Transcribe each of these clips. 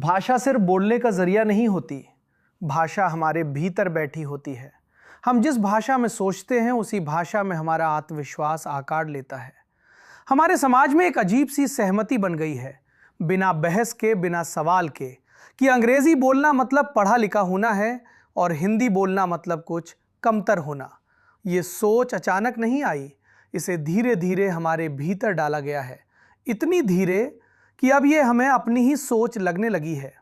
भाषा सिर्फ बोलने का जरिया नहीं होती, भाषा हमारे भीतर बैठी होती है। हम जिस भाषा में सोचते हैं उसी भाषा में हमारा आत्मविश्वास आकार लेता है। हमारे समाज में एक अजीब सी सहमति बन गई है, बिना बहस के, बिना सवाल के, कि अंग्रेजी बोलना मतलब पढ़ा लिखा होना है और हिंदी बोलना मतलब कुछ कमतर होना। ये सोच अचानक नहीं आई, इसे धीरे धीरे हमारे भीतर डाला गया है। इतनी धीरे कि अब ये हमें अपनी ही सोच लगने लगी है।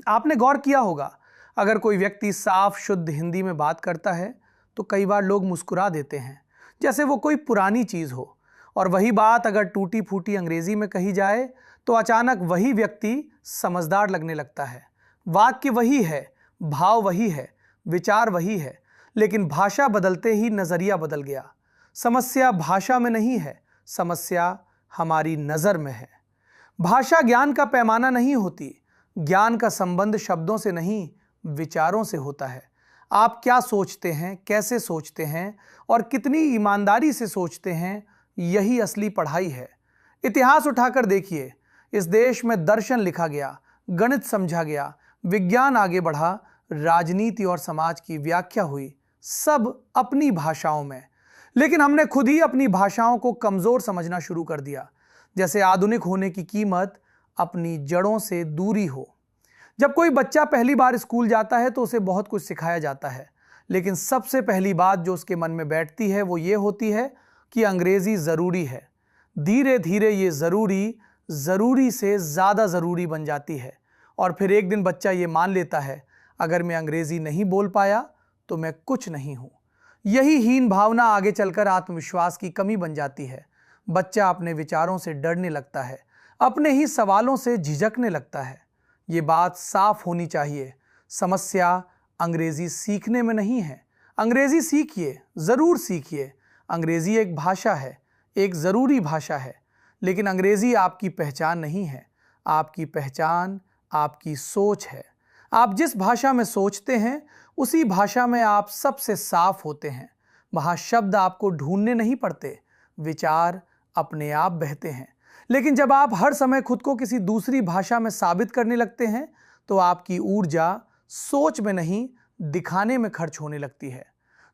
आपने गौर किया होगा, अगर कोई व्यक्ति साफ शुद्ध हिंदी में बात करता है तो कई बार लोग मुस्कुरा देते हैं, जैसे वो कोई पुरानी चीज़ हो। और वही बात अगर टूटी फूटी अंग्रेजी में कही जाए तो अचानक वही व्यक्ति समझदार लगने लगता है। वाक्य वही है, भाव वही है, विचार वही है, लेकिन भाषा बदलते ही नज़रिया बदल गया। समस्या भाषा में नहीं है, समस्या हमारी नज़र में है। भाषा ज्ञान का पैमाना नहीं होती, ज्ञान का संबंध शब्दों से नहीं, विचारों से होता है। आप क्या सोचते हैं, कैसे सोचते हैं और कितनी ईमानदारी से सोचते हैं, यही असली पढ़ाई है। इतिहास उठाकर देखिए, इस देश में दर्शन लिखा गया, गणित समझा गया, विज्ञान आगे बढ़ा, राजनीति और समाज की व्याख्या हुई, सब अपनी भाषाओं में। लेकिन हमने खुद ही अपनी भाषाओं को कमज़ोर समझना शुरू कर दिया, जैसे आधुनिक होने की कीमत अपनी जड़ों से दूरी हो। जब कोई बच्चा पहली बार स्कूल जाता है तो उसे बहुत कुछ सिखाया जाता है, लेकिन सबसे पहली बात जो उसके मन में बैठती है वो ये होती है कि अंग्रेज़ी ज़रूरी है। धीरे धीरे ये ज़रूरी से ज़्यादा ज़रूरी बन जाती है और फिर एक दिन बच्चा ये मान लेता है, अगर मैं अंग्रेज़ी नहीं बोल पाया तो मैं कुछ नहीं हूँ। यही हीन भावना आगे चलकर आत्मविश्वास की कमी बन जाती है। बच्चा अपने विचारों से डरने लगता है, अपने ही सवालों से झिझकने लगता है। ये बात साफ होनी चाहिए, समस्या अंग्रेज़ी सीखने में नहीं है। अंग्रेज़ी सीखिए, ज़रूर सीखिए। अंग्रेज़ी एक भाषा है, एक ज़रूरी भाषा है, लेकिन अंग्रेज़ी आपकी पहचान नहीं है। आपकी पहचान आपकी सोच है। आप जिस भाषा में सोचते हैं उसी भाषा में आप सबसे साफ होते हैं। वहाँ शब्द आपको ढूंढने नहीं पड़ते, विचार अपने आप बहते हैं। लेकिन जब आप हर समय खुद को किसी दूसरी भाषा में साबित करने लगते हैं तो आपकी ऊर्जा सोच में नहीं, दिखाने में खर्च होने लगती है।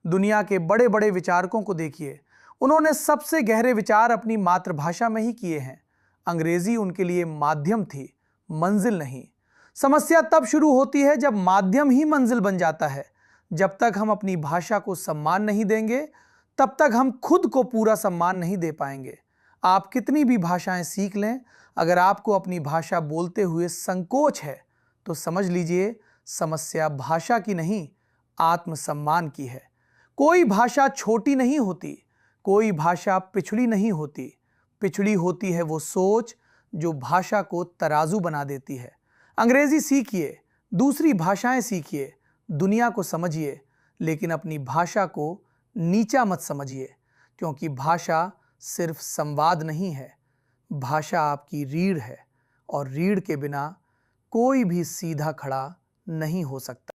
दुनिया के बड़े बड़े विचारकों को देखिए, उन्होंने सबसे गहरे विचार अपनी मातृभाषा में ही किए हैं। अंग्रेज़ी उनके लिए माध्यम थी, मंजिल नहीं। समस्या तब शुरू होती है जब माध्यम ही मंजिल बन जाता है। जब तक हम अपनी भाषा को सम्मान नहीं देंगे तब तक हम खुद को पूरा सम्मान नहीं दे पाएंगे। आप कितनी भी भाषाएं सीख लें, अगर आपको अपनी भाषा बोलते हुए संकोच है तो समझ लीजिए समस्या भाषा की नहीं, आत्मसम्मान की है। कोई भाषा छोटी नहीं होती, कोई भाषा पिछड़ी नहीं होती। पिछड़ी होती है वो सोच जो भाषा को तराजू बना देती है। अंग्रेज़ी सीखिए, दूसरी भाषाएं सीखिए, दुनिया को समझिए, लेकिन अपनी भाषा को नीचा मत समझिए, क्योंकि भाषा सिर्फ संवाद नहीं है, भाषा आपकी रीढ़ है और रीढ़ के बिना कोई भी सीधा खड़ा नहीं हो सकता।